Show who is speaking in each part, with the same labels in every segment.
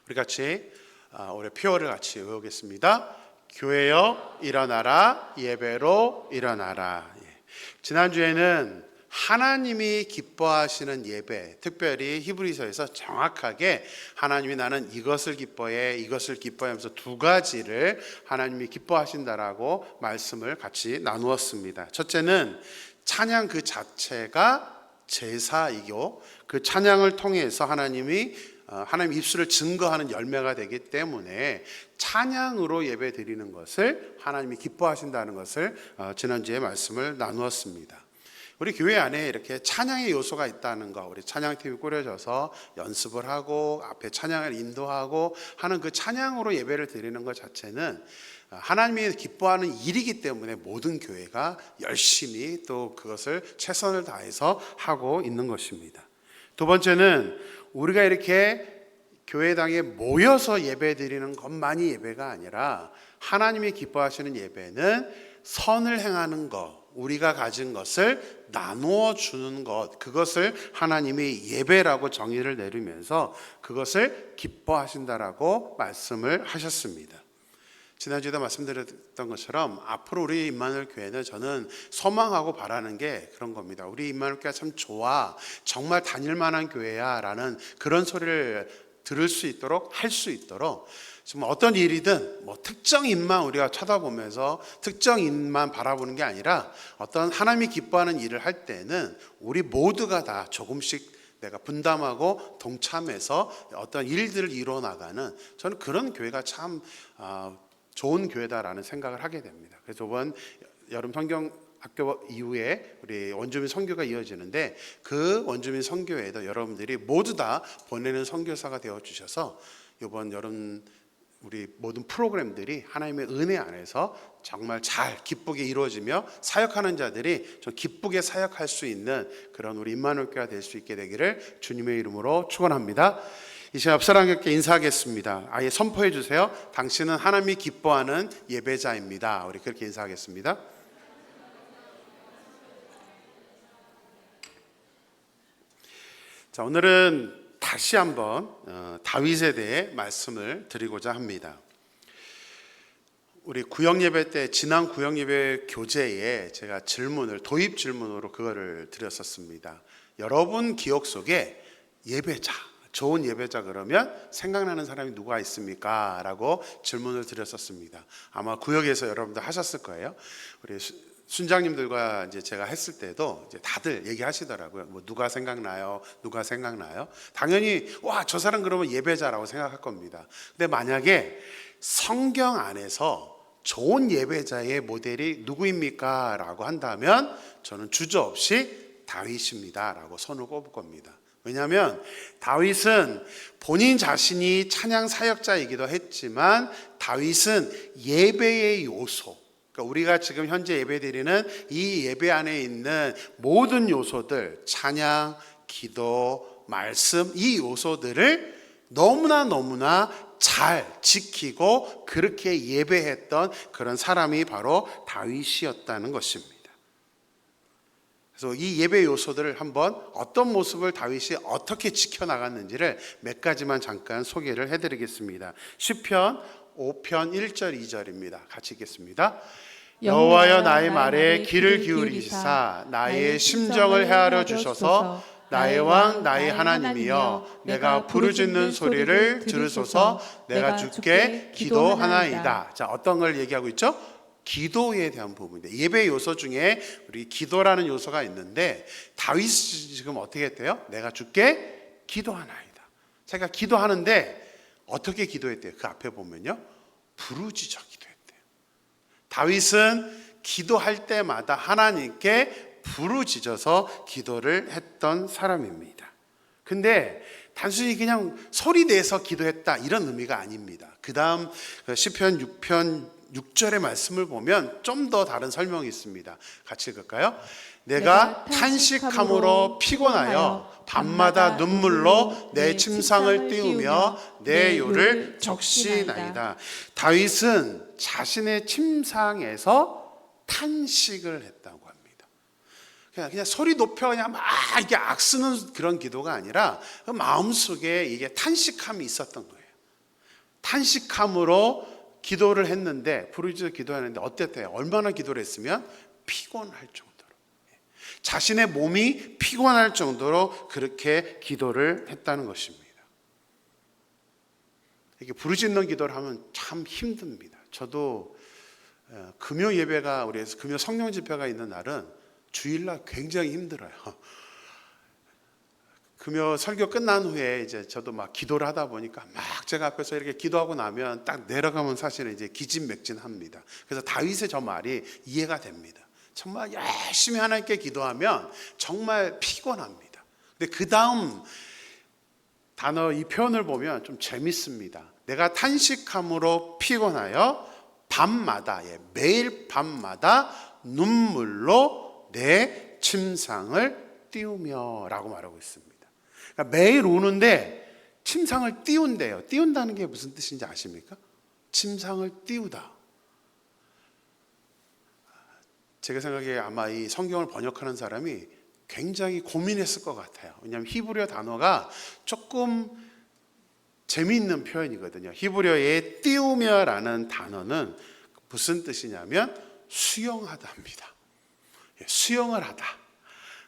Speaker 1: 우리 같이 올해 표어를 같이 외우겠습니다. 교회여 일어나라, 예배로 일어나라. 지난주에는 하나님이 기뻐하시는 예배, 특별히 히브리서에서 정확하게 하나님이 나는 이것을 기뻐해, 이것을 기뻐해 하면서 두 가지를 하나님이 기뻐하신다라고 말씀을 같이 나누었습니다. 첫째는 찬양 그 자체가 제사이고 그 찬양을 통해서 하나님 입술을 증거하는 열매가 되기 때문에 찬양으로 예배 드리는 것을 하나님이 기뻐하신다는 것을 지난주에 말씀을 나누었습니다. 우리 교회 안에 이렇게 찬양의 요소가 있다는 거, 우리 찬양팀이 꾸려져서 연습을 하고 앞에 찬양을 인도하고 하는 그 찬양으로 예배를 드리는 것 자체는 하나님이 기뻐하는 일이기 때문에 모든 교회가 열심히 또 그것을 최선을 다해서 하고 있는 것입니다. 두 번째는 우리가 이렇게 교회당에 모여서 예배 드리는 것만이 예배가 아니라 하나님이 기뻐하시는 예배는 선을 행하는 것, 우리가 가진 것을 나누어 주는 것, 그것을 하나님이 예배라고 정의를 내리면서 그것을 기뻐하신다라고 말씀을 하셨습니다. 지난주에도 말씀드렸던 것처럼 앞으로 우리 임마누엘 교회는 저는 소망하고 바라는 게 그런 겁니다. 우리 임마누엘 교회가 참 좋아, 정말 다닐 만한 교회야 라는 그런 소리를 들을 수 있도록, 할 수 있도록 정말 어떤 일이든 특정 인만 우리가 쳐다보면서 특정 인만 바라보는 게 아니라 어떤 하나님이 기뻐하는 일을 할 때는 우리 모두가 다 조금씩 내가 분담하고 동참해서 어떤 일들을 이루어 나가는, 저는 그런 교회가 참 좋은 교회다라는 생각을 하게 됩니다. 그래서 이번 여름 성경학교 이후에 우리 원주민 선교가 이어지는데 그 원주민 선교회에도 여러분들이 모두 다 보내는 선교사가 되어 주셔서 이번 여름 우리 모든 프로그램들이 하나님의 은혜 안에서 정말 잘 기쁘게 이루어지며 사역하는 자들이 좀 기쁘게 사역할 수 있는 그런 우리 임마누엘 교회가 될 수 있게 되기를 주님의 이름으로 축원합니다. 이 시간 옆 사람에게 인사하겠습니다. 아예 선포해 주세요. 당신은 하나님이 기뻐하는 예배자입니다. 우리 그렇게 인사하겠습니다. 자, 오늘은 다시 한번 다윗에 대해 말씀을 드리고자 합니다. 우리 구역예배 때, 지난 구역예배 교재에 제가 도입 질문으로 그거를 드렸었습니다. 여러분 기억 속에 예배자, 좋은 예배자 그러면 생각나는 사람이 누가 있습니까? 라고 질문을 드렸었습니다. 아마 구역에서 여러분들 하셨을 거예요. 우리 순장님들과 이제 제가 했을 때도 이제 다들 얘기하시더라고요. 누가 생각나요? 누가 생각나요? 당연히 저 사람 그러면 예배자라고 생각할 겁니다. 근데 만약에 성경 안에서 좋은 예배자의 모델이 누구입니까? 라고 한다면 저는 주저없이 다윗입니다 라고 손을 꼽을 겁니다. 왜냐하면 다윗은 본인 자신이 찬양 사역자이기도 했지만 다윗은 예배의 요소, 그러니까 우리가 지금 현재 예배드리는 이 예배 안에 있는 모든 요소들, 찬양, 기도, 말씀, 이 요소들을 너무나 잘 지키고 그렇게 예배했던 그런 사람이 바로 다윗이었다는 것입니다. 그래서 이 예배 요소들을 한번 어떤 모습을 다윗이 어떻게 지켜나갔는지를 몇 가지만 잠깐 소개를 해드리겠습니다. 시편 5편 1절 2절입니다. 같이 읽겠습니다. 여호와여 나의 말에 귀를 기울이시사 나의 심정을 헤아려 주셔서 나의 왕 나의 하나님이여 내가 부르짖는 소리를 들으소서. 내가 주께 기도하나이다. 자, 어떤 걸 얘기하고 있죠? 기도에 대한 부분인데, 예배 요소 중에 우리 기도라는 요소가 있는데 다윗이 지금 어떻게 했대요? 내가 주께 기도하나이다. 제가 기도하는데 어떻게 기도했대요? 그 앞에 보면요, 부르짖어 기도했대요. 다윗은 기도할 때마다 하나님께 부르짖어서 기도를 했던 사람입니다. 근데 단순히 그냥 소리 내서 기도했다 이런 의미가 아닙니다. 그 다음 시편 6편 6절의 말씀을 보면 좀 더 다른 설명이 있습니다. 같이 읽을까요? 내가 탄식함으로 피곤하여 밤마다 눈물로 내 침상을 띄우며 내 요를 적시나이다. 다윗은 자신의 침상에서 탄식을 했다고 합니다. 그냥 소리 높여 그냥 막 이게 악쓰는 그런 기도가 아니라 그 마음속에 이게 탄식함이 있었던 거예요. 탄식함으로 기도를 했는데, 부르짖어 기도하는데 어땠대요? 얼마나 기도를 했으면 피곤할 정도로, 자신의 몸이 피곤할 정도로 그렇게 기도를 했다는 것입니다. 이렇게 부르짖는 기도를 하면 참 힘듭니다. 저도 금요 예배가, 우리 금요 성령 집회가 있는 날은 주일날 굉장히 힘들어요. 금요 설교 끝난 후에 이제 저도 막 기도를 하다 보니까 막 제가 앞에서 이렇게 기도하고 나면 딱 내려가면 사실은 이제 기진맥진합니다. 그래서 다윗의 저 말이 이해가 됩니다. 정말 열심히 하나님께 기도하면 정말 피곤합니다. 근데 그 다음 단어, 이 표현을 보면 좀 재밌습니다. 내가 탄식함으로 피곤하여 밤마다, 매일 밤마다 눈물로 내 침상을 띄우며 라고 말하고 있습니다. 그러니까 매일 우는데 침상을 띄운대요. 띄운다는 게 무슨 뜻인지 아십니까? 침상을 띄우다. 제가 생각에 아마 이 성경을 번역하는 사람이 굉장히 고민했을 것 같아요. 왜냐하면 히브리어 단어가 조금 재미있는 표현이거든요. 히브리어의 띄우며라는 단어는 무슨 뜻이냐면 수용하다입니다. 수용을 하다.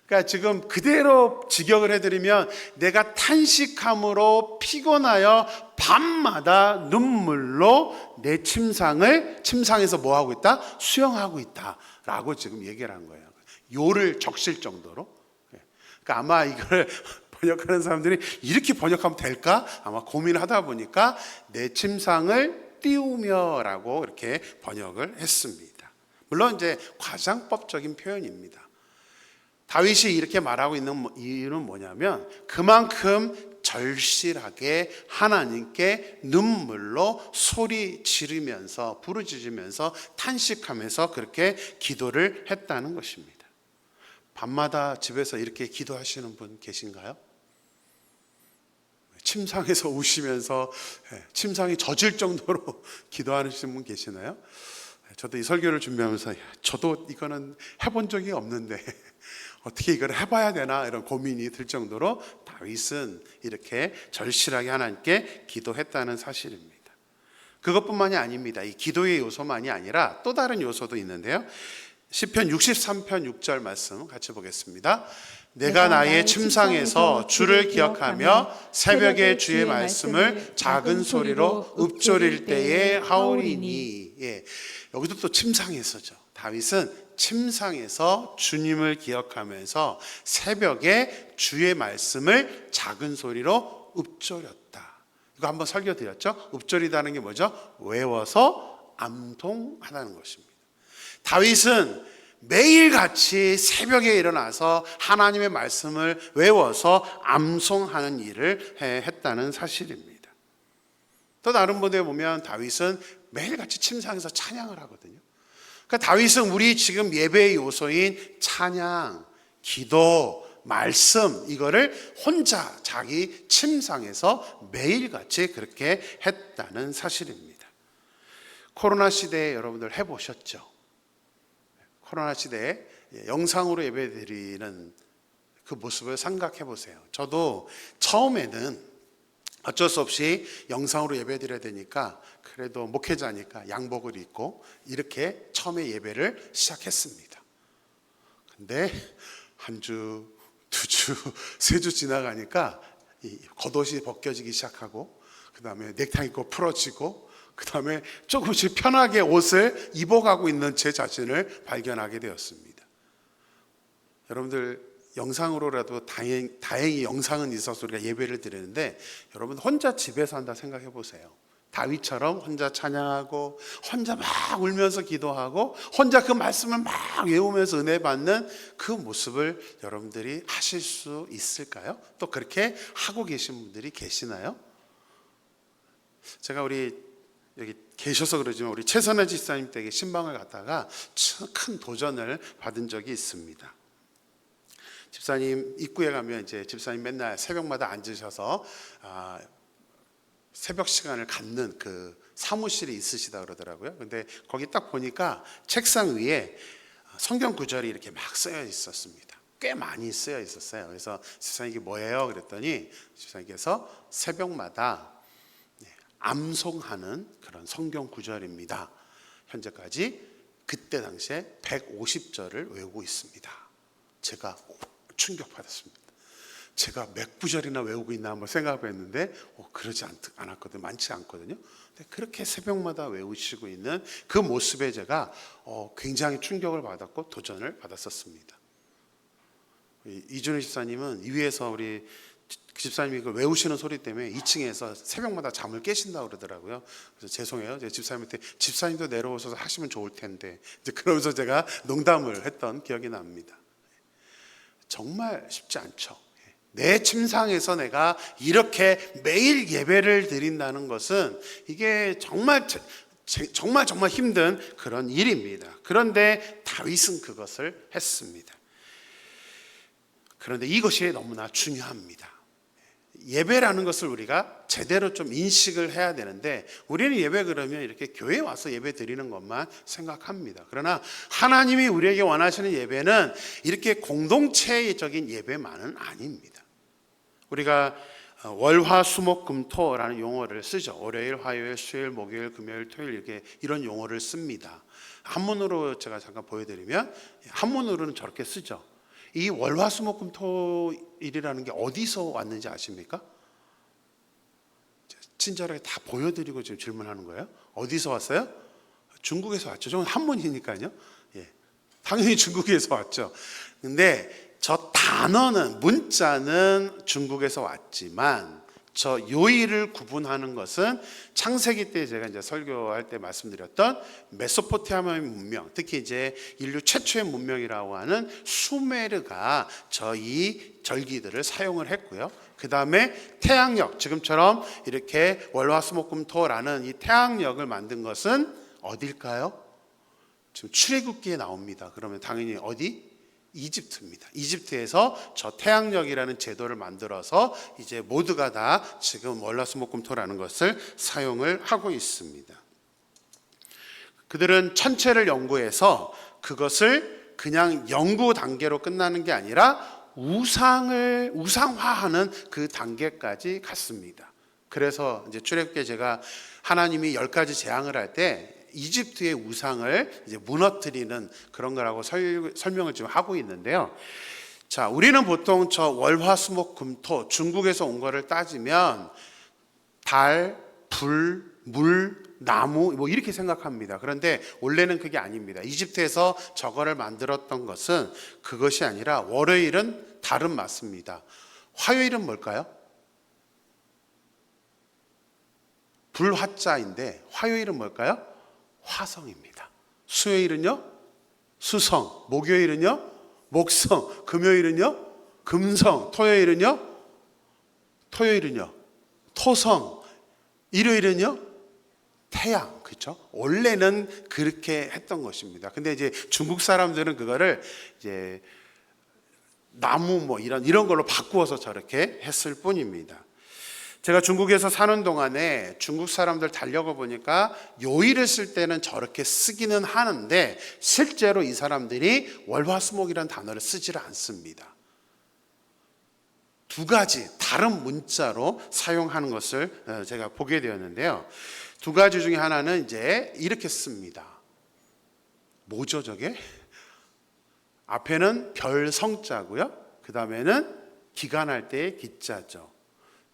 Speaker 1: 그러니까 지금 그대로 직역을 해드리면 내가 탄식함으로 피곤하여 밤마다 눈물로 내 침상에서 뭐 하고 있다? 수용하고 있다라고 지금 얘기를 한 거예요. 요를 적실 정도로. 그러니까 아마 이걸 번역하는 사람들이 이렇게 번역하면 될까? 아마 고민하다 보니까 내 침상을 띄우며라고 이렇게 번역을 했습니다. 물론 이제 과장법적인 표현입니다. 다윗이 이렇게 말하고 있는 이유는 뭐냐면 그만큼 절실하게 하나님께 눈물로 소리 지르면서 부르짖으면서 탄식하면서 그렇게 기도를 했다는 것입니다. 밤마다 집에서 이렇게 기도하시는 분 계신가요? 침상에서 우시면서 침상이 젖을 정도로 기도하시는 분 계시나요? 저도 이 설교를 준비하면서 저도 이거는 해본 적이 없는데 어떻게 이걸 해봐야 되나 이런 고민이 들 정도로 다윗은 이렇게 절실하게 하나님께 기도했다는 사실입니다. 그것뿐만이 아닙니다. 이 기도의 요소만이 아니라 또 다른 요소도 있는데요. 시편 63편 6절 말씀 같이 보겠습니다. 내가 나의 침상에서 주를 기억하며 새벽에 주의 말씀을 작은 소리로 읊조릴 때에 하오리니. 여기도 또 침상에서죠. 다윗은 침상에서 주님을 기억하면서 새벽에 주의 말씀을 작은 소리로 읊조렸다. 이거 한번 설교드렸죠. 읊조리다는 게 뭐죠? 외워서 암송하다는 것입니다. 다윗은 매일같이 새벽에 일어나서 하나님의 말씀을 외워서 암송하는 일을 했다는 사실입니다. 또 다른 분에 보면 다윗은 매일같이 침상에서 찬양을 하거든요. 그러니까 다윗은 우리 지금 예배의 요소인 찬양, 기도, 말씀 이거를 혼자 자기 침상에서 매일같이 그렇게 했다는 사실입니다. 코로나 시대에 여러분들 해보셨죠? 코로나 시대에 영상으로 예배드리는 그 모습을 생각해 보세요. 저도 처음에는 어쩔 수 없이 영상으로 예배드려야 되니까 그래도 목회자니까 양복을 입고 이렇게 처음에 예배를 시작했습니다. 근데 한 주, 두 주, 세 주 지나가니까 이 겉옷이 벗겨지기 시작하고 그 다음에 넥타이 입고 풀어지고 그 다음에 조금씩 편하게 옷을 입어가고 있는 제 자신을 발견하게 되었습니다. 여러분들 영상으로라도 다행히 영상은 있어서 우리가 예배를 드리는데 여러분 혼자 집에서 한다 생각해 보세요. 다윗처럼 혼자 찬양하고 혼자 막 울면서 기도하고 혼자 그 말씀을 막 외우면서 은혜 받는 그 모습을 여러분들이 하실 수 있을까요? 또 그렇게 하고 계신 분들이 계시나요? 제가 우리 여기 계셔서 그러지만 우리 최선혜 집사님 댁에 신방을 갔다가 큰 도전을 받은 적이 있습니다. 집사님 입구에 가면 이제 집사님 맨날 새벽마다 앉으셔서 새벽 시간을 갖는 그 사무실이 있으시다 그러더라고요. 근데 거기 딱 보니까 책상 위에 성경 구절이 이렇게 막 쓰여 있었습니다. 꽤 많이 쓰여 있었어요. 그래서 집사님 이게 뭐예요? 그랬더니 집사님께서 새벽마다 암송하는 그런 성경 구절입니다. 현재까지 그때 당시에 150절을 외우고 있습니다. 제가 충격받았습니다. 제가 몇 구절이나 외우고 있나 한번 생각했는데 그러지 않았거든요. 많지 않거든요. 근데 그렇게 새벽마다 외우시고 있는 그 모습에 제가 굉장히 충격을 받았고 도전을 받았었습니다. 이준희 집사님은 위에서 우리 집사님이 그 외우시는 소리 때문에 2층에서 새벽마다 잠을 깨신다고 그러더라고요. 그래서 죄송해요. 제가 집사님한테 집사님도 내려오셔서 하시면 좋을 텐데 이제 그러면서 제가 농담을 했던 기억이 납니다. 정말 쉽지 않죠. 내 침상에서 내가 이렇게 매일 예배를 드린다는 것은 이게 정말 힘든 그런 일입니다. 그런데 다윗은 그것을 했습니다. 그런데 이것이 너무나 중요합니다. 예배라는 것을 우리가 제대로 좀 인식을 해야 되는데 우리는 예배 그러면 이렇게 교회에 와서 예배 드리는 것만 생각합니다. 그러나 하나님이 우리에게 원하시는 예배는 이렇게 공동체적인 예배만은 아닙니다. 우리가 월화수목금토라는 용어를 쓰죠. 월요일, 화요일, 수요일, 목요일, 금요일, 토요일 이런 용어를 씁니다. 한문으로 제가 잠깐 보여드리면 한문으로는 저렇게 쓰죠. 이 월화수목금토일이라는 게 어디서 왔는지 아십니까? 친절하게 다 보여드리고 지금 질문하는 거예요. 어디서 왔어요? 중국에서 왔죠. 저는 한문이니까요. 당연히 중국에서 왔죠. 근데 저 단어는 문자는 중국에서 왔지만 저 요일을 구분하는 것은 창세기 때 제가 이제 설교할 때 말씀드렸던 메소포타미아 문명, 특히 이제 인류 최초의 문명이라고 하는 수메르가 저희 절기들을 사용을 했고요. 그 다음에 태양력, 지금처럼 이렇게 월화수목금토라는 이 태양력을 만든 것은 어딜까요? 지금 출애굽기에 나옵니다. 그러면 당연히 어디? 이집트입니다. 이집트에서 저 태양력이라는 제도를 만들어서 이제 모두가 다 지금 월화수목금토라는 것을 사용을 하고 있습니다. 그들은 천체를 연구해서 그것을 그냥 연구 단계로 끝나는 게 아니라 우상화하는 그 단계까지 갔습니다. 그래서 이제 출애굽기에 제가 하나님이 10가지 재앙을 할 때 이집트의 우상을 이제 무너뜨리는 그런 거라고 설명을 지금 하고 있는데요. 자, 우리는 보통 저 월화수목금토 중국에서 온 거를 따지면 달, 불, 물, 나무 뭐 이렇게 생각합니다. 그런데 원래는 그게 아닙니다. 이집트에서 저거를 만들었던 것은 그것이 아니라 월요일은 달은 맞습니다. 화요일은 뭘까요? 불화자인데 화요일은 뭘까요? 화성입니다. 수요일은요? 수성. 목요일은요? 목성. 금요일은요? 금성. 토요일은요? 토성. 일요일은요? 태양. 그렇죠? 원래는 그렇게 했던 것입니다. 근데 이제 중국 사람들은 그거를 이제 나무 뭐 이런 걸로 바꾸어서 저렇게 했을 뿐입니다. 제가 중국에서 사는 동안에 중국 사람들 달력을 보니까 요일을 쓸 때는 저렇게 쓰기는 하는데 실제로 이 사람들이 월화수목이라는 단어를 쓰지를 않습니다. 두 가지 다른 문자로 사용하는 것을 제가 보게 되었는데요. 두 가지 중에 하나는 이제 이렇게 씁니다. 뭐죠 저게? 앞에는 별성자고요. 그 다음에는 기간할 때의 기자죠.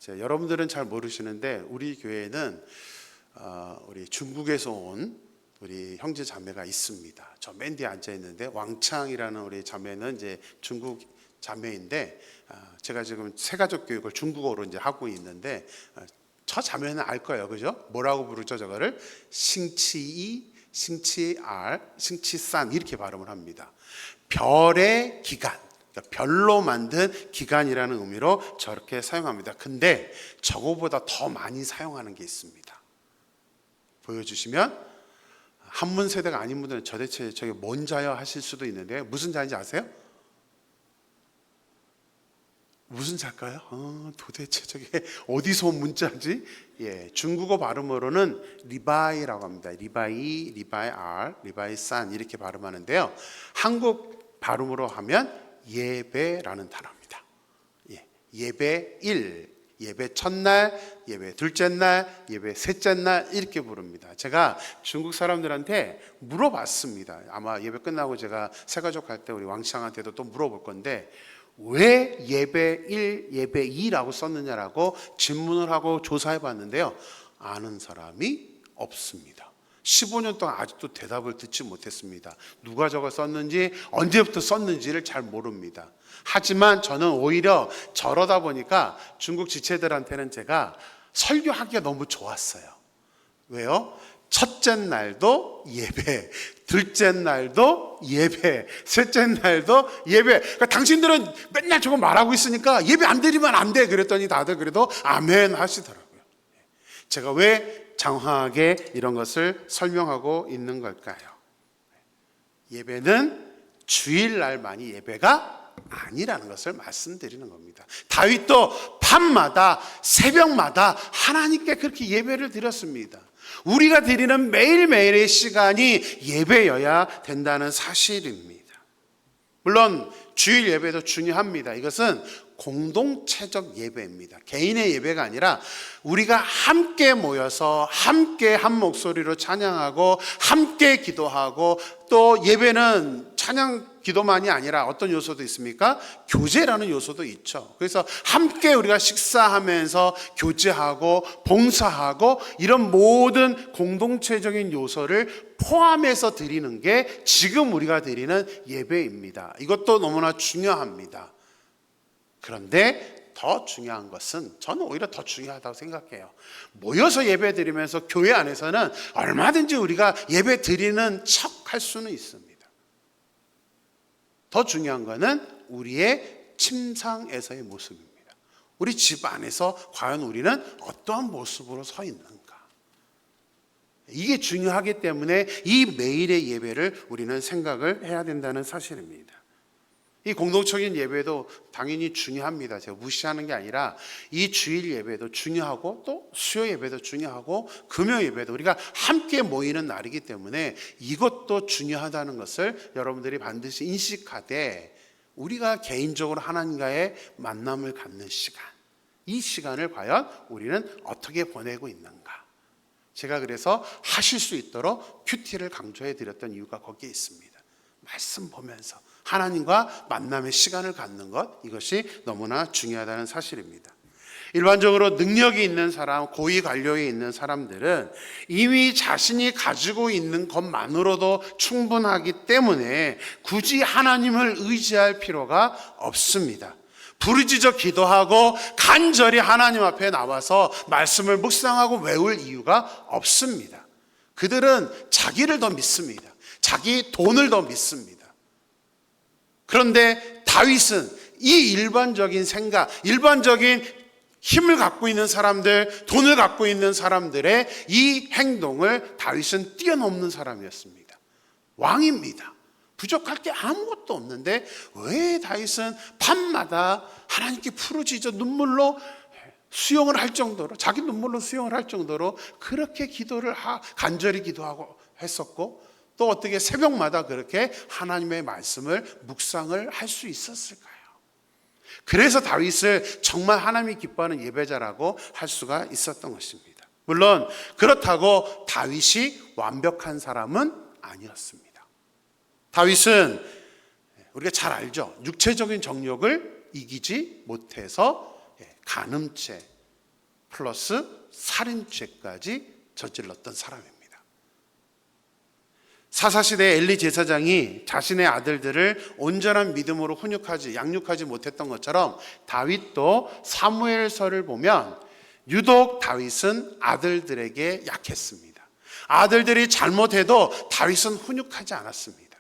Speaker 1: 여러분들은 잘 모르시는데 우리 교회는 우리 중국에서 온 우리 형제 자매가 있습니다. 저 맨 뒤에 앉아 있는데 왕창이라는 우리 자매는 이제 중국 자매인데 제가 지금 새가족 교육을 중국어로 이제 하고 있는데 저 자매는 알 거예요, 그죠? 뭐라고 부르죠 저거를? 싱치이, 싱치알, 싱치산 이렇게 발음을 합니다. 별의 기간. 별로 만든 기간이라는 의미로 저렇게 사용합니다. 근데 저거보다 더 많이 사용하는 게 있습니다. 보여주시면 한문 세대가 아닌 분들은 도대체 저게 뭔 자요 하실 수도 있는데 무슨 자인지 아세요? 무슨 자일까요? 도대체 저게 어디서 온 문자지? 중국어 발음으로는 리바이라고 합니다. 리바이, 리바이알, 리바이산 이렇게 발음하는데요. 한국 발음으로 하면 예배라는 단어입니다. 예배일, 예배 첫날, 예배 둘째 날, 예배 셋째 날 이렇게 부릅니다. 제가 중국 사람들한테 물어봤습니다. 아마 예배 끝나고 제가 새가족 할 때 우리 왕창한테도 또 물어볼 건데 왜 예배 1, 예배 2라고 썼느냐라고 질문을 하고 조사해 봤는데요. 아는 사람이 없습니다. 15년 동안 아직도 대답을 듣지 못했습니다. 누가 저거 썼는지 언제부터 썼는지를 잘 모릅니다. 하지만 저는 오히려 저러다 보니까 중국 지체들한테는 제가 설교하기가 너무 좋았어요. 왜요? 첫째 날도 예배, 둘째 날도 예배, 셋째 날도 예배. 그러니까 당신들은 맨날 저거 말하고 있으니까 예배 안 드리면 안 돼. 그랬더니 다들 그래도 아멘 하시더라고요. 제가 왜 장황하게 이런 것을 설명하고 있는 걸까요? 예배는 주일날만이 예배가 아니라는 것을 말씀드리는 겁니다. 다윗도 밤마다 새벽마다 하나님께 그렇게 예배를 드렸습니다. 우리가 드리는 매일매일의 시간이 예배여야 된다는 사실입니다. 물론 주일 예배도 중요합니다. 이것은 공동체적 예배입니다. 개인의 예배가 아니라 우리가 함께 모여서 함께 한 목소리로 찬양하고 함께 기도하고, 또 예배는 찬양 기도만이 아니라 어떤 요소도 있습니까? 교제라는 요소도 있죠. 그래서 함께 우리가 식사하면서 교제하고 봉사하고 이런 모든 공동체적인 요소를 포함해서 드리는 게 지금 우리가 드리는 예배입니다. 이것도 너무나 중요합니다. 그런데 더 중요한 것은, 저는 오히려 더 중요하다고 생각해요. 모여서 예배 드리면서 교회 안에서는 얼마든지 우리가 예배 드리는 척 할 수는 있습니다. 더 중요한 것은 우리의 침상에서의 모습입니다. 우리 집 안에서 과연 우리는 어떠한 모습으로 서 있는가? 이게 중요하기 때문에 이 매일의 예배를 우리는 생각을 해야 된다는 사실입니다. 이 공동적인 예배도 당연히 중요합니다. 제가 무시하는 게 아니라 이 주일 예배도 중요하고 또 수요 예배도 중요하고 금요 예배도 우리가 함께 모이는 날이기 때문에 이것도 중요하다는 것을 여러분들이 반드시 인식하되, 우리가 개인적으로 하나님과의 만남을 갖는 시간, 이 시간을 과연 우리는 어떻게 보내고 있는가? 제가 그래서 하실 수 있도록 큐티를 강조해 드렸던 이유가 거기에 있습니다. 말씀 보면서 하나님과 만남의 시간을 갖는 것, 이것이 너무나 중요하다는 사실입니다. 일반적으로 능력이 있는 사람, 고위 관료에 있는 사람들은 이미 자신이 가지고 있는 것만으로도 충분하기 때문에 굳이 하나님을 의지할 필요가 없습니다. 부르짖어 기도하고 간절히 하나님 앞에 나와서 말씀을 묵상하고 외울 이유가 없습니다. 그들은 자기를 더 믿습니다. 자기 돈을 더 믿습니다. 그런데 다윗은 이 일반적인 생각, 일반적인 힘을 갖고 있는 사람들, 돈을 갖고 있는 사람들의 이 행동을 다윗은 뛰어넘는 사람이었습니다. 왕입니다. 부족할 게 아무것도 없는데 왜 다윗은 밤마다 하나님께 부르짖어 눈물로 수용을 할 정도로, 자기 눈물로 수용을 할 정도로 그렇게 기도를 간절히 기도하고 했었고, 또 어떻게 새벽마다 그렇게 하나님의 말씀을 묵상을 할 수 있었을까요? 그래서 다윗을 정말 하나님이 기뻐하는 예배자라고 할 수가 있었던 것입니다. 물론 그렇다고 다윗이 완벽한 사람은 아니었습니다. 다윗은 우리가 잘 알죠. 육체적인 정욕을 이기지 못해서 간음죄 플러스 살인죄까지 저질렀던 사람입니다. 사사시대 엘리 제사장이 자신의 아들들을 온전한 믿음으로 양육하지 못했던 것처럼 다윗도 사무엘서를 보면 유독 다윗은 아들들에게 약했습니다. 아들들이 잘못해도 다윗은 훈육하지 않았습니다.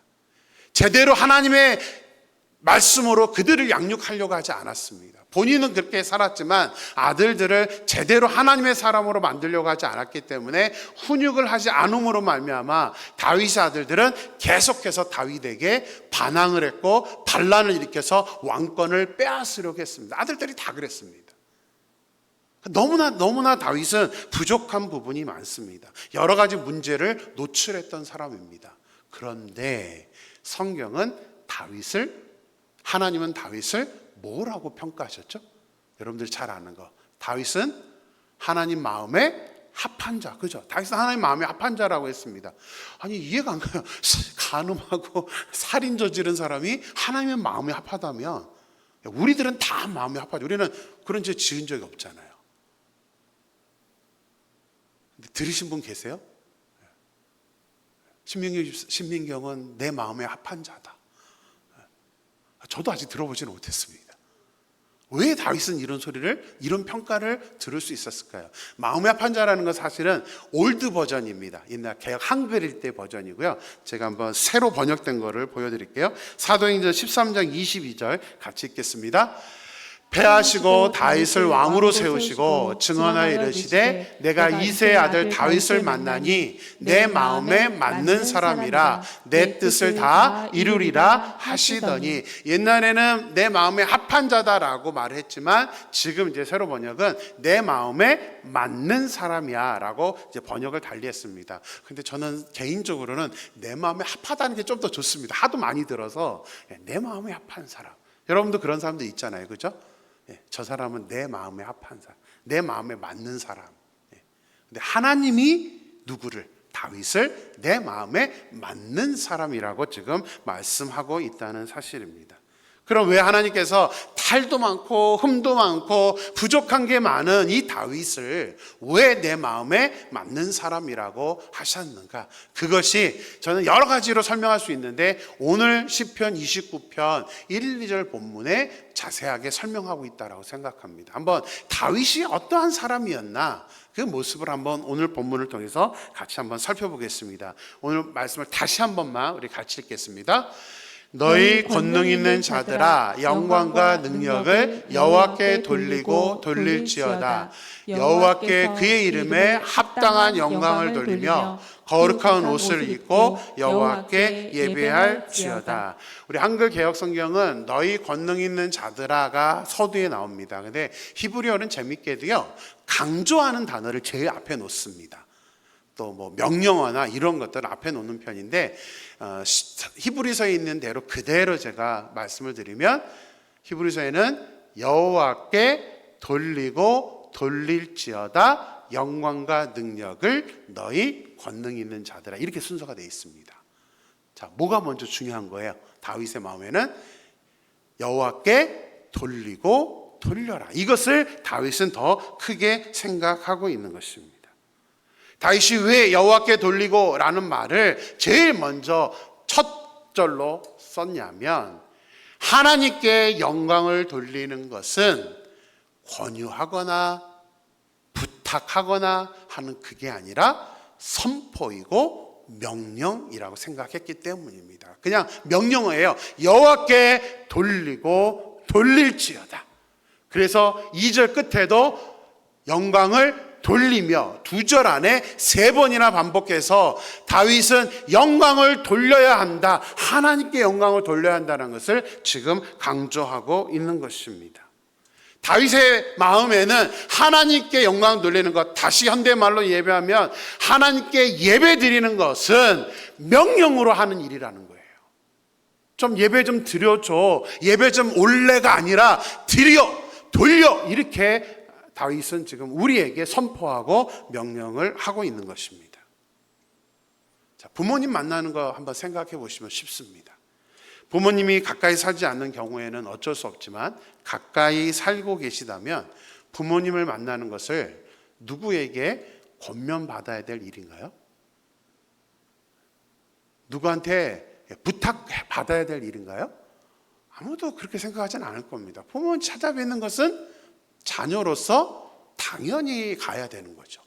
Speaker 1: 제대로 하나님의 말씀으로 그들을 양육하려고 하지 않았습니다. 본인은 그렇게 살았지만 아들들을 제대로 하나님의 사람으로 만들려고 하지 않았기 때문에 훈육을 하지 않음으로 말미암아 다윗의 아들들은 계속해서 다윗에게 반항을 했고 반란을 일으켜서 왕권을 빼앗으려고 했습니다. 아들들이 다 그랬습니다. 너무나 다윗은 부족한 부분이 많습니다. 여러 가지 문제를 노출했던 사람입니다. 그런데 성경은 하나님은 다윗을 뭐라고 평가하셨죠? 여러분들 잘 아는 거, 다윗은 하나님 마음에 합한 자, 그죠? 다윗은 하나님 마음에 합한 자라고 했습니다. 아니 이해가 안 가요. 간음하고 살인 저지른 사람이 하나님의 마음에 합하다면 우리들은 다 마음에 합하죠. 우리는 그런 죄 지은 적이 없잖아요. 근데 들으신 분 계세요? 신민경은 내 마음에 합한 자다. 저도 아직 들어보지는 못했습니다. 왜 다윗은 이런 평가를 들을 수 있었을까요? 마음에 합한 자라는 건 사실은 올드 버전입니다. 옛날 개역 한글일 때 버전이고요. 제가 한번 새로 번역된 거를 보여드릴게요. 사도행전 13장 22절 같이 읽겠습니다. 패하시고 다윗을 왕으로 세우시고 증언하여 이르시되 내가 이새의 아들 다윗을 만나니 내 마음에 맞는 사람이라 내 뜻을 다 이루리라 하시더니, 옛날에는 내 마음에 합한 자다라고 말했지만 지금 이제 새로 번역은 내 마음에 맞는 사람이야 라고 이제 번역을 달리했습니다. 근데 저는 개인적으로는 내 마음에 합하다는 게 좀 더 좋습니다. 하도 많이 들어서 내 마음에 합한 사람. 여러분도 그런 사람도 있잖아요, 그죠? 저 사람은 내 마음에 합한 사람, 내 마음에 맞는 사람. 근데 하나님이 누구를? 다윗을 내 마음에 맞는 사람이라고 지금 말씀하고 있다는 사실입니다. 그럼 왜 하나님께서 탈도 많고 흠도 많고 부족한 게 많은 이 다윗을 왜 내 마음에 맞는 사람이라고 하셨는가? 그것이 저는 여러 가지로 설명할 수 있는데 오늘 시편 29편 1, 2절 본문에 자세하게 설명하고 있다고 생각합니다. 한번 다윗이 어떠한 사람이었나? 그 모습을 한번 오늘 본문을 통해서 같이 한번 살펴보겠습니다. 오늘 말씀을 다시 한 번만 우리 같이 읽겠습니다. 너희 권능 있는 자들아 영광과 능력을 여호와께 돌리고 돌릴지어다. 여호와께 그의 이름에 합당한 영광을 돌리며 거룩한 옷을 입고 여호와께 예배할지어다. 우리 한글 개역 성경은 너희 권능 있는 자들아가 서두에 나옵니다. 근데 히브리어는 재밌게도요 강조하는 단어를 제일 앞에 놓습니다. 또 뭐 명령어나 이런 것들을 앞에 놓는 편인데 히브리서에 있는 대로 그대로 제가 말씀을 드리면 히브리서에는 여호와께 돌리고 돌릴지어다 영광과 능력을 너희 권능 있는 자들아, 이렇게 순서가 되어 있습니다. 자, 뭐가 먼저 중요한 거예요? 다윗의 마음에는 여호와께 돌리고 돌려라, 이것을 다윗은 더 크게 생각하고 있는 것입니다. 다윗이 왜 여호와께 돌리고 라는 말을 제일 먼저 첫 절로 썼냐면, 하나님께 영광을 돌리는 것은 권유하거나 부탁하거나 하는 그게 아니라 선포이고 명령이라고 생각했기 때문입니다. 그냥 명령어예요. 여호와께 돌리고 돌릴지어다. 그래서 2절 끝에도 영광을 돌리며 2절 안에 3번이나 반복해서 다윗은 영광을 돌려야 한다, 하나님께 영광을 돌려야 한다는 것을 지금 강조하고 있는 것입니다. 다윗의 마음에는 하나님께 영광을 돌리는 것, 다시 현대말로 예배하면 하나님께 예배 드리는 것은 명령으로 하는 일이라는 거예요. 좀 예배 좀 드려줘, 예배 좀 올래가 아니라 돌려, 이렇게 다윗은 지금 우리에게 선포하고 명령을 하고 있는 것입니다. 자, 부모님 만나는 거 한번 생각해 보시면 쉽습니다. 부모님이 가까이 살지 않는 경우에는 어쩔 수 없지만 가까이 살고 계시다면 부모님을 만나는 것을 누구에게 권면받아야 될 일인가요? 누구한테 부탁받아야 될 일인가요? 아무도 그렇게 생각하지는 않을 겁니다. 부모님 찾아뵙는 것은 자녀로서 당연히 가야 되는 거죠.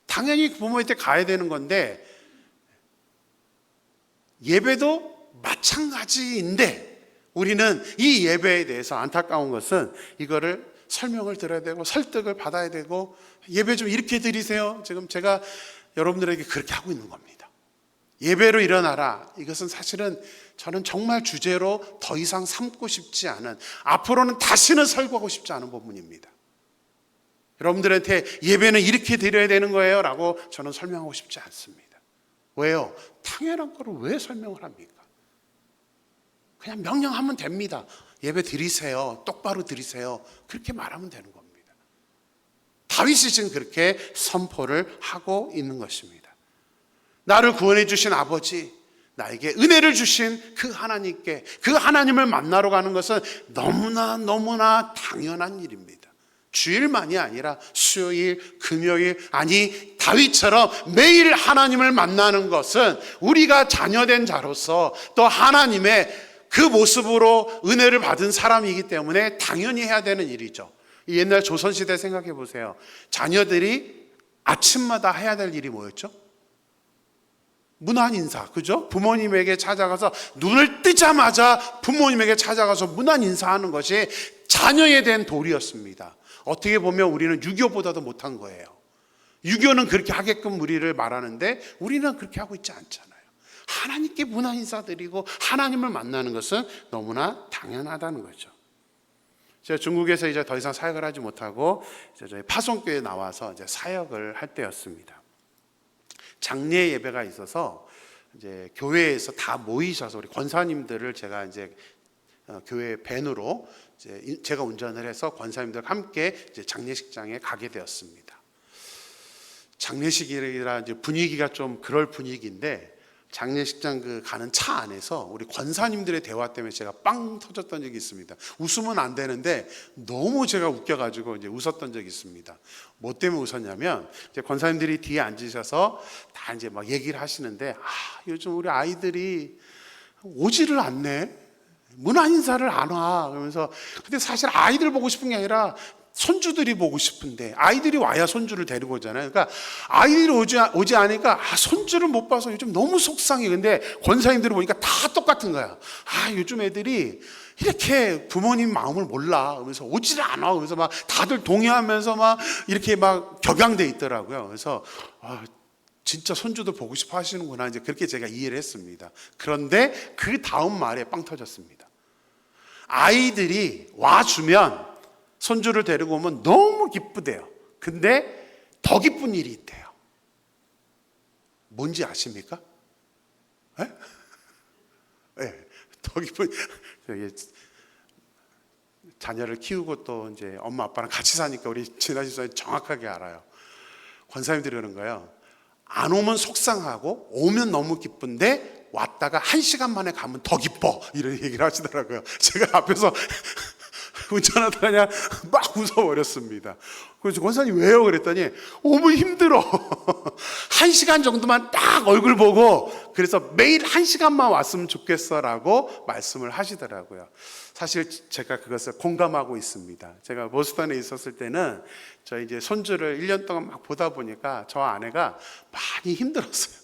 Speaker 1: 당연히 부모한테 가야 되는 건데, 예배도 마찬가지인데 우리는 이 예배에 대해서 안타까운 것은 이거를 설명을 들어야 되고 설득을 받아야 되고, 예배 좀 이렇게 드리세요. 지금 제가 여러분들에게 그렇게 하고 있는 겁니다. 예배로 일어나라. 이것은 사실은 저는 정말 주제로 더 이상 삼고 싶지 않은, 앞으로는 다시는 설교하고 싶지 않은 부분입니다. 여러분들한테 예배는 이렇게 드려야 되는 거예요 라고 저는 설명하고 싶지 않습니다. 왜요? 당연한 거를 왜 설명을 합니까? 그냥 명령하면 됩니다. 예배 드리세요, 똑바로 드리세요, 그렇게 말하면 되는 겁니다. 다윗이 지금 그렇게 선포를 하고 있는 것입니다. 나를 구원해 주신 아버지, 나에게 은혜를 주신 그 하나님께, 그 하나님을 만나러 가는 것은 너무나 당연한 일입니다. 주일만이 아니라 수요일, 금요일, 아니 다윗처럼 매일 하나님을 만나는 것은 우리가 자녀된 자로서 또 하나님의 그 모습으로 은혜를 받은 사람이기 때문에 당연히 해야 되는 일이죠. 옛날 조선시대 생각해 보세요. 자녀들이 아침마다 해야 될 일이 뭐였죠? 문안 인사, 그죠? 부모님에게 찾아가서 눈을 뜨자마자 부모님에게 찾아가서 문안 인사하는 것이 자녀에 대한 도리였습니다. 어떻게 보면 우리는 유교보다도 못한 거예요. 유교는 그렇게 하게끔 우리를 말하는데 우리는 그렇게 하고 있지 않잖아요. 하나님께 문안 인사드리고 하나님을 만나는 것은 너무나 당연하다는 거죠. 제가 중국에서 이제 더 이상 사역을 하지 못하고 이제 저희 파송교회에 나와서 이제 사역을 할 때였습니다. 장례 예배가 있어서 이제 교회에서 다 모이셔서 우리 권사님들을 제가 이제 교회 밴으로 이제 제가 운전을 해서 권사님들과 함께 이제 장례식장에 가게 되었습니다. 장례식이라 이제 분위기가 좀 그럴 분위기인데 장례식장 그 가는 차 안에서 우리 권사님들의 대화 때문에 제가 빵 터졌던 적이 있습니다. 웃으면 안 되는데 너무 제가 웃겨가지고 이제 웃었던 적이 있습니다. 뭐 때문에 웃었냐면 이제 권사님들이 뒤에 앉으셔서 다 이제 막 얘기를 하시는데 요즘 우리 아이들이 오지를 않네. 문안 인사를 안 와. 그러면서 근데 사실 아이들 보고 싶은 게 아니라 손주들이 보고 싶은데 아이들이 와야 손주를 데리고 오잖아요. 그러니까 아이들이 오지 않으니까 손주를 못 봐서 요즘 너무 속상해. 근데 권사님들을 보니까 다 똑같은 거야. 요즘 애들이 이렇게 부모님 마음을 몰라. 그러면서 오지를 않아. 그러면서 막 다들 동의하면서 막 이렇게 막 격양돼 있더라고요. 그래서 진짜 손주도 보고 싶어 하시는구나. 이제 그렇게 제가 이해를 했습니다. 그런데 그 다음 말에 빵 터졌습니다. 아이들이 와주면 손주를 데리고 오면 너무 기쁘대요. 근데 더 기쁜 일이 있대요. 뭔지 아십니까? 네? 더 기쁜 자녀를 키우고 또 이제 엄마 아빠랑 같이 사니까 우리 진아 집사님 정확하게 알아요. 권사님들이 그러는 거예요. 안 오면 속상하고 오면 너무 기쁜데 왔다가 1시간 만에 가면 더 기뻐, 이런 얘기를 하시더라고요. 제가 앞에서 운전하다가 그냥 막 웃어버렸습니다. 그래서 권사님 왜요? 그랬더니 오면 힘들어. 1시간 정도만 딱 얼굴 보고 그래서 매일 1시간만 왔으면 좋겠어 라고 말씀을 하시더라고요. 사실 제가 그것을 공감하고 있습니다. 제가 보스턴에 있었을 때는 저희 이제 손주를 1년 동안 막 보다 보니까 저 아내가 많이 힘들었어요.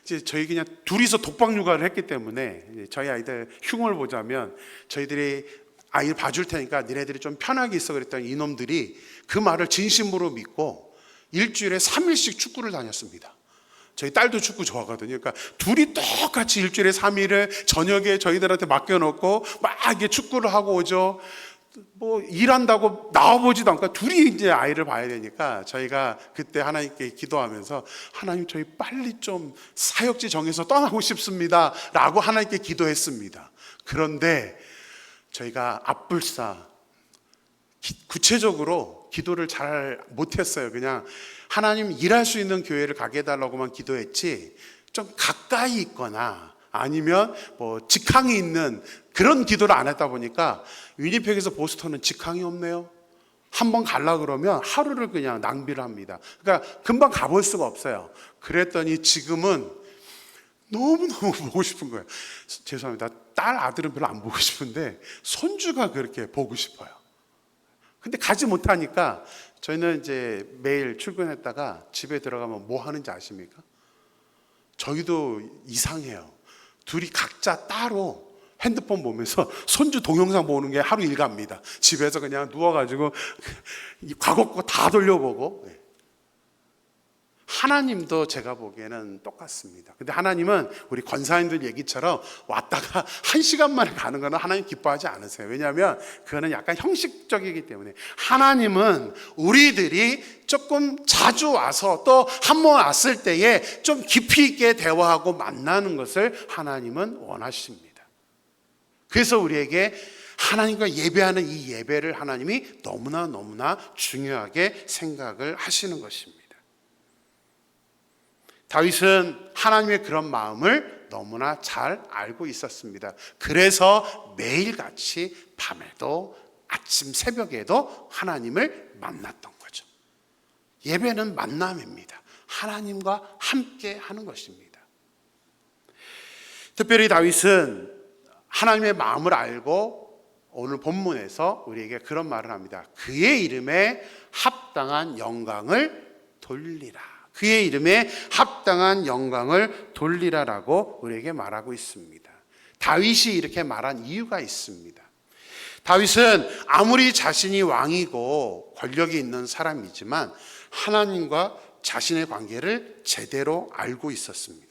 Speaker 1: 이제 저희 그냥 둘이서 독박 육아를 했기 때문에 저희 아이들 흉을 보자면 저희들이 아이를 봐줄 테니까 니네들이 좀 편하게 있어 그랬더니 이놈들이 그 말을 진심으로 믿고 일주일에 3일씩 축구를 다녔습니다. 저희 딸도 축구 좋아하거든요. 그러니까 둘이 똑같이 일주일에 3일을 저녁에 저희들한테 맡겨놓고 막 이게 축구를 하고 오죠. 뭐 일한다고 나와보지도 않고 둘이 이제 아이를 봐야 되니까 저희가 그때 하나님께 기도하면서 하나님 저희 빨리 좀 사역지 정해서 떠나고 싶습니다 라고 하나님께 기도했습니다. 그런데 저희가 앞불사 구체적으로 기도를 잘 못했어요. 그냥 하나님 일할 수 있는 교회를 가게 해달라고만 기도했지 좀 가까이 있거나 아니면 뭐 직항이 있는 그런 기도를 안 했다 보니까 위니펙에서 보스턴은 직항이 없네요. 한번 가려고 그러면 하루를 그냥 낭비를 합니다. 그러니까 금방 가볼 수가 없어요. 그랬더니 지금은 너무너무 보고 싶은 거예요. 죄송합니다. 딸 아들은 별로 안 보고 싶은데 손주가 그렇게 보고 싶어요. 근데 가지 못하니까 저희는 이제 매일 출근했다가 집에 들어가면 뭐 하는지 아십니까? 저희도 이상해요. 둘이 각자 따로 핸드폰 보면서 손주 동영상 보는 게 하루 일과입니다. 집에서 그냥 누워가지고 과거 거 다 돌려보고. 하나님도 제가 보기에는 똑같습니다. 근데 하나님은 우리 권사님들 얘기처럼 왔다가 1시간 만에 가는 거는 하나님 기뻐하지 않으세요. 왜냐하면 그거는 약간 형식적이기 때문에. 하나님은 우리들이 조금 자주 와서 또 한 번 왔을 때에 좀 깊이 있게 대화하고 만나는 것을 하나님은 원하십니다. 그래서 우리에게 하나님과 예배하는 이 예배를 하나님이 너무나 중요하게 생각을 하시는 것입니다. 다윗은 하나님의 그런 마음을 너무나 잘 알고 있었습니다. 그래서 매일같이 밤에도 아침 새벽에도 하나님을 만났던 거죠. 예배는 만남입니다. 하나님과 함께 하는 것입니다. 특별히 다윗은 하나님의 마음을 알고 오늘 본문에서 우리에게 그런 말을 합니다. 그의 이름에 합당한 영광을 돌리라. 그의 이름에 합당한 영광을 돌리라라고 우리에게 말하고 있습니다. 다윗이 이렇게 말한 이유가 있습니다. 다윗은 아무리 자신이 왕이고 권력이 있는 사람이지만 하나님과 자신의 관계를 제대로 알고 있었습니다.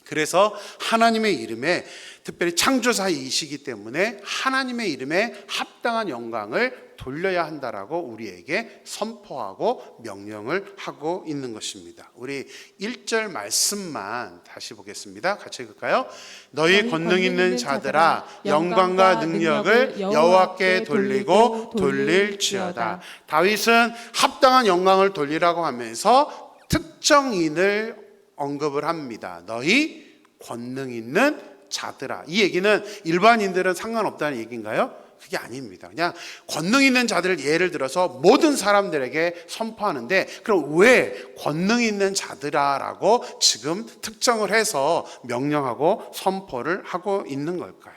Speaker 1: 그래서 하나님의 이름에, 특별히 창조사이시기 때문에 하나님의 이름에 합당한 영광을 돌려야 한다라고 우리에게 선포하고 명령을 하고 있는 것입니다. 우리 1절 말씀만 다시 보겠습니다. 같이 읽을까요? 너희 권능 있는 자들아 영광과 능력을 여호와께 돌리고 돌릴지어다. 다윗은 합당한 영광을 돌리라고 하면서 특정인을 언급을 합니다. 너희 권능 있는 자들아. 이 얘기는 일반인들은 상관없다는 얘기인가요? 그게 아닙니다. 그냥 권능 있는 자들을 예를 들어서 모든 사람들에게 선포하는데, 그럼 왜 권능 있는 자들아라고 지금 특정을 해서 명령하고 선포를 하고 있는 걸까요?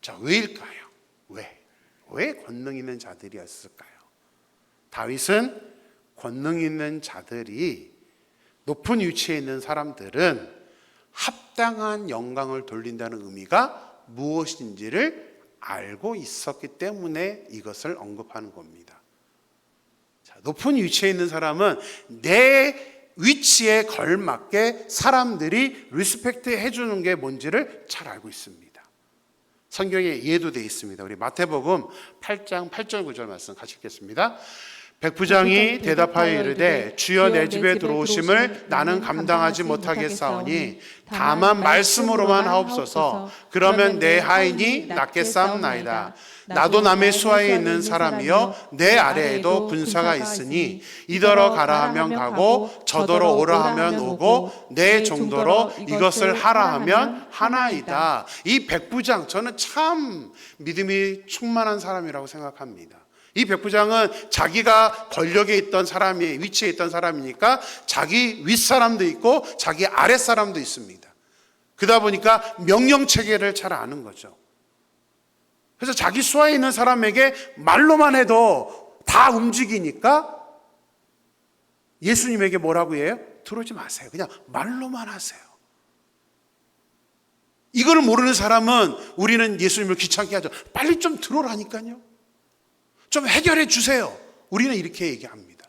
Speaker 1: 자, 왜일까요? 왜 권능 있는 자들이었을까요? 다윗은 권능 있는 자들이, 높은 위치에 있는 사람들은 합당한 영광을 돌린다는 의미가 무엇인지를 알고 있었기 때문에 이것을 언급하는 겁니다. 자, 높은 위치에 있는 사람은 내 위치에 걸맞게 사람들이 리스펙트 해주는 게 뭔지를 잘 알고 있습니다. 성경에 이해도 되어 있습니다. 우리 마태복음 8장 8절 9절 말씀 같이 읽겠습니다. 백부장이 대답하여 이르되 주여 내 집에 들어오심을 나는 감당하지 못하겠사오니 다만 말씀으로만 하옵소서. 그러면 내 하인이 낫게 싸움나이다. 나도 남의 수하에 있는 사람이요 내 아래에도 군사가 있으니 이더러 가라 하면 가고 저더러 오라 하면 오고 내 정도로 이것을 하라 하면 하나이다. 이 백부장, 저는 참 믿음이 충만한 사람이라고 생각합니다. 이 백부장은 자기가 권력에 있던 사람이, 위치에 있던 사람이니까 자기 윗사람도 있고 자기 아랫사람도 있습니다. 그러다 보니까 명령체계를 잘 아는 거죠. 그래서 자기 수하에 있는 사람에게 말로만 해도 다 움직이니까 예수님에게 뭐라고 해요? 들어오지 마세요. 그냥 말로만 하세요. 이걸 모르는 사람은 우리는 예수님을 귀찮게 하죠. 빨리 좀 들어오라니까요. 좀 해결해 주세요. 우리는 이렇게 얘기합니다.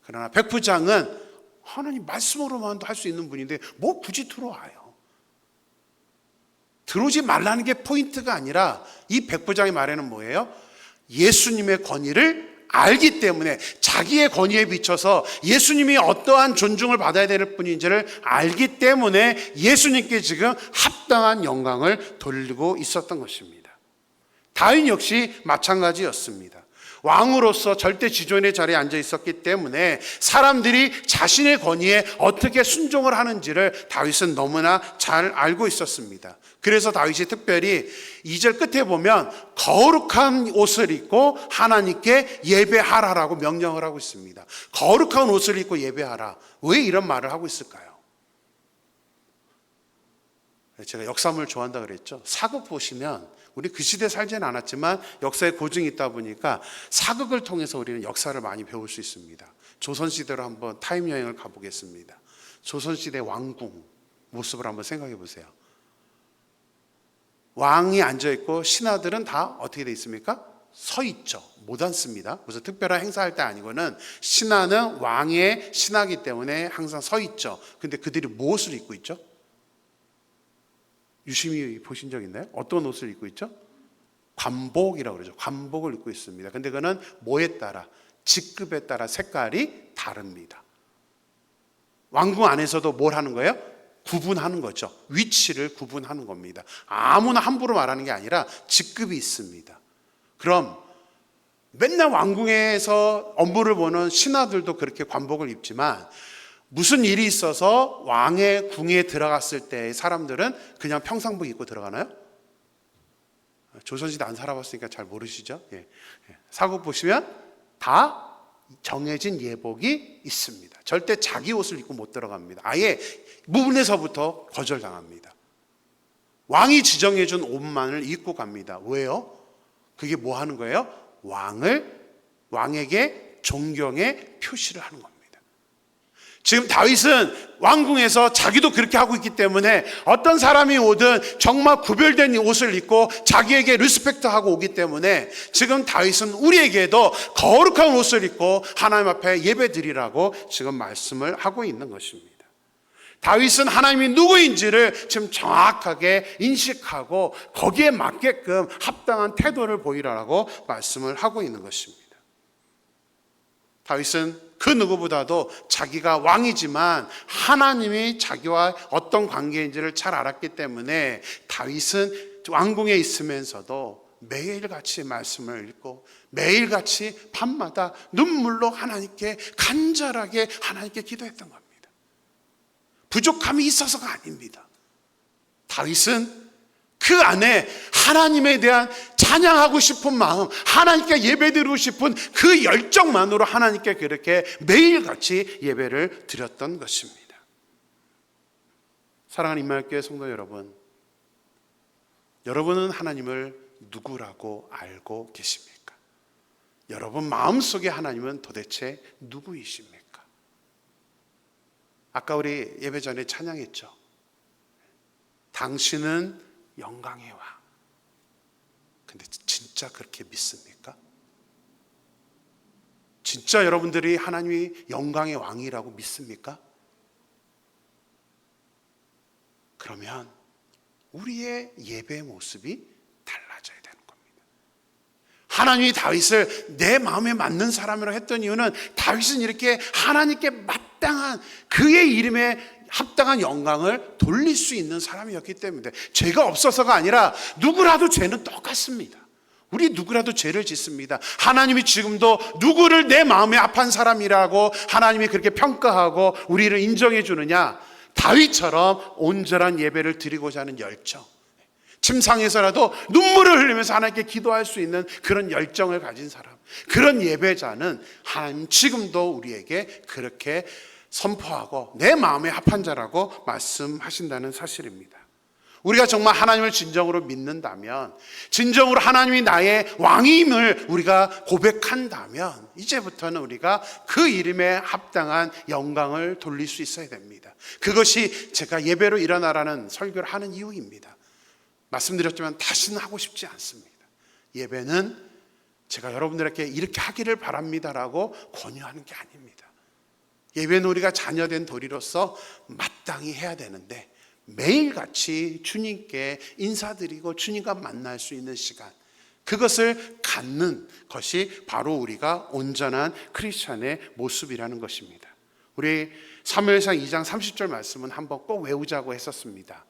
Speaker 1: 그러나 백부장은 하나님 말씀으로만도 할 수 있는 분인데 뭐 굳이 들어와요. 들어오지 말라는 게 포인트가 아니라 이 백부장의 말에는 뭐예요? 예수님의 권위를 알기 때문에, 자기의 권위에 비춰서 예수님이 어떠한 존중을 받아야 될 분인지를 알기 때문에 예수님께 지금 합당한 영광을 돌리고 있었던 것입니다. 다윗 역시 마찬가지였습니다. 왕으로서 절대 지존의 자리에 앉아 있었기 때문에 사람들이 자신의 권위에 어떻게 순종을 하는지를 다윗은 너무나 잘 알고 있었습니다. 그래서 다윗이 특별히 2절 끝에 보면 거룩한 옷을 입고 하나님께 예배하라라고 명령을 하고 있습니다. 거룩한 옷을 입고 예배하라. 왜 이런 말을 하고 있을까요? 제가 역사문을 좋아한다 그랬죠. 사극 보시면, 우리 그 시대에 살지는 않았지만 역사에 고증이 있다 보니까 사극을 통해서 우리는 역사를 많이 배울 수 있습니다. 조선시대로 한번 타임여행을 가보겠습니다. 조선시대 왕궁 모습을 한번 생각해 보세요. 왕이 앉아있고 신하들은 다 어떻게 돼 있습니까? 서 있죠. 못 앉습니다. 무슨 특별한 행사할 때 아니고는 신하는 왕의 신하기 때문에 항상 서 있죠. 근데 그들이 무엇을 입고 있죠? 유심히 보신 적 있나요? 어떤 옷을 입고 있죠? 관복이라고 그러죠. 관복을 입고 있습니다. 근데 그거는 뭐에 따라, 직급에 따라 색깔이 다릅니다. 왕궁 안에서도 뭘 하는 거예요? 구분하는 거죠. 위치를 구분하는 겁니다. 아무나 함부로 말하는 게 아니라 직급이 있습니다. 그럼 맨날 왕궁에서 업무를 보는 신하들도 그렇게 관복을 입지만 무슨 일이 있어서 왕의 궁에 들어갔을 때 사람들은 그냥 평상복 입고 들어가나요? 조선시대 안 살아봤으니까 잘 모르시죠? 사국 보시면 다 정해진 예복이 있습니다. 절대 자기 옷을 입고 못 들어갑니다. 아예 무문에서부터 거절당합니다. 왕이 지정해준 옷만을 입고 갑니다. 왜요? 그게 뭐 하는 거예요? 왕에게 존경의 표시를 하는 겁니다. 지금 다윗은 왕궁에서 자기도 그렇게 하고 있기 때문에 어떤 사람이 오든 정말 구별된 옷을 입고 자기에게 리스펙트하고 오기 때문에 지금 다윗은 우리에게도 거룩한 옷을 입고 하나님 앞에 예배드리라고 지금 말씀을 하고 있는 것입니다. 다윗은 하나님이 누구인지를 지금 정확하게 인식하고 거기에 맞게끔 합당한 태도를 보이라고 말씀을 하고 있는 것입니다. 다윗은 그 누구보다도 자기가 왕이지만 하나님이 자기와 어떤 관계인지를 잘 알았기 때문에 다윗은 왕궁에 있으면서도 매일같이 말씀을 읽고 매일같이 밤마다 눈물로 하나님께 간절하게 하나님께 기도했던 겁니다. 부족함이 있어서가 아닙니다. 다윗은 그 안에 하나님에 대한 찬양하고 싶은 마음, 하나님께 예배드리고 싶은 그 열정만으로 하나님께 그렇게 매일같이 예배를 드렸던 것입니다. 사랑하는 임마누엘교회 성도 여러분, 여러분은 하나님을 누구라고 알고 계십니까? 여러분 마음속에 하나님은 도대체 누구이십니까? 아까 우리 예배 전에 찬양했죠. 당신은 영광의 왕. 근데 진짜 그렇게 믿습니까? 진짜 여러분들이 하나님이 영광의 왕이라고 믿습니까? 그러면 우리의 예배의 모습이 달라져야 되는 겁니다. 하나님이 다윗을 내 마음에 맞는 사람이라고 했던 이유는 다윗은 이렇게 하나님께 마땅한 그의 이름에 합당한 영광을 돌릴 수 있는 사람이었기 때문에, 죄가 없어서가 아니라 누구라도 죄는 똑같습니다. 우리 누구라도 죄를 짓습니다. 하나님이 지금도 누구를 내 마음에 합한 사람이라고 하나님이 그렇게 평가하고 우리를 인정해 주느냐? 다윗처럼 온전한 예배를 드리고자 하는 열정, 침상에서라도 눈물을 흘리면서 하나님께 기도할 수 있는 그런 열정을 가진 사람, 그런 예배자는 하나님 지금도 우리에게 그렇게 선포하고 내 마음에 합한 자라고 말씀하신다는 사실입니다. 우리가 정말 하나님을 진정으로 믿는다면, 진정으로 하나님이 나의 왕임을 우리가 고백한다면 이제부터는 우리가 그 이름에 합당한 영광을 돌릴 수 있어야 됩니다. 그것이 제가 예배로 일어나라는 설교를 하는 이유입니다. 말씀드렸지만 다시는 하고 싶지 않습니다. 예배는 제가 여러분들에게 이렇게 하기를 바랍니다라고 권유하는 게 아닙니다. 예배는 우리가 자녀된 도리로서 마땅히 해야 되는데 매일같이 주님께 인사드리고 주님과 만날 수 있는 시간, 그것을 갖는 것이 바로 우리가 온전한 크리스찬의 모습이라는 것입니다. 우리 사무엘상 2장 30절 말씀은 한번 꼭 외우자고 했었습니다.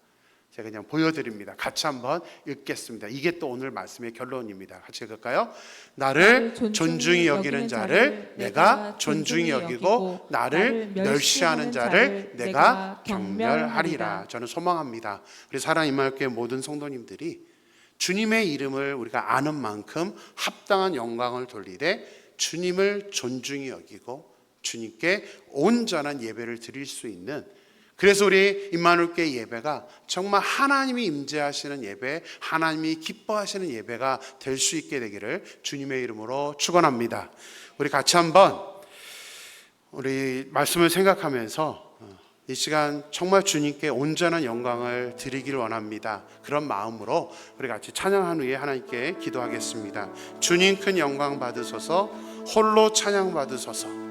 Speaker 1: 제가 그냥 보여드립니다. 같이 한번 읽겠습니다. 이게 또 오늘 말씀의 결론입니다. 같이 읽을까요? 나를 존중히 여기는 자를 내가 존중히 여기고 나를 멸시하는 자를 내가 경멸하리라. 저는 소망합니다. 우리 사랑하는 임마누엘교회 모든 성도님들이 주님의 이름을 우리가 아는 만큼 합당한 영광을 돌리되 주님을 존중히 여기고 주님께 온전한 예배를 드릴 수 있는, 그래서 우리 임마누엘교회 예배가 정말 하나님이 임재하시는 예배, 하나님이 기뻐하시는 예배가 될 수 있게 되기를 주님의 이름으로 축원합니다. 우리 같이 한번 우리 말씀을 생각하면서 이 시간 정말 주님께 온전한 영광을 드리기를 원합니다. 그런 마음으로 우리 같이 찬양한 후에 하나님께 기도하겠습니다. 주님 큰 영광 받으소서, 홀로 찬양 받으소서.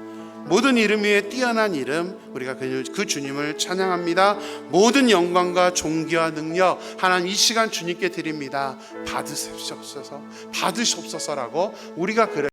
Speaker 1: 모든 이름 위에 뛰어난 이름, 우리가 그 주님을 찬양합니다. 모든 영광과 존귀와 능력 하나님 이 시간 주님께 드립니다. 받으시옵소서, 받으시옵소서라고 우리가 그래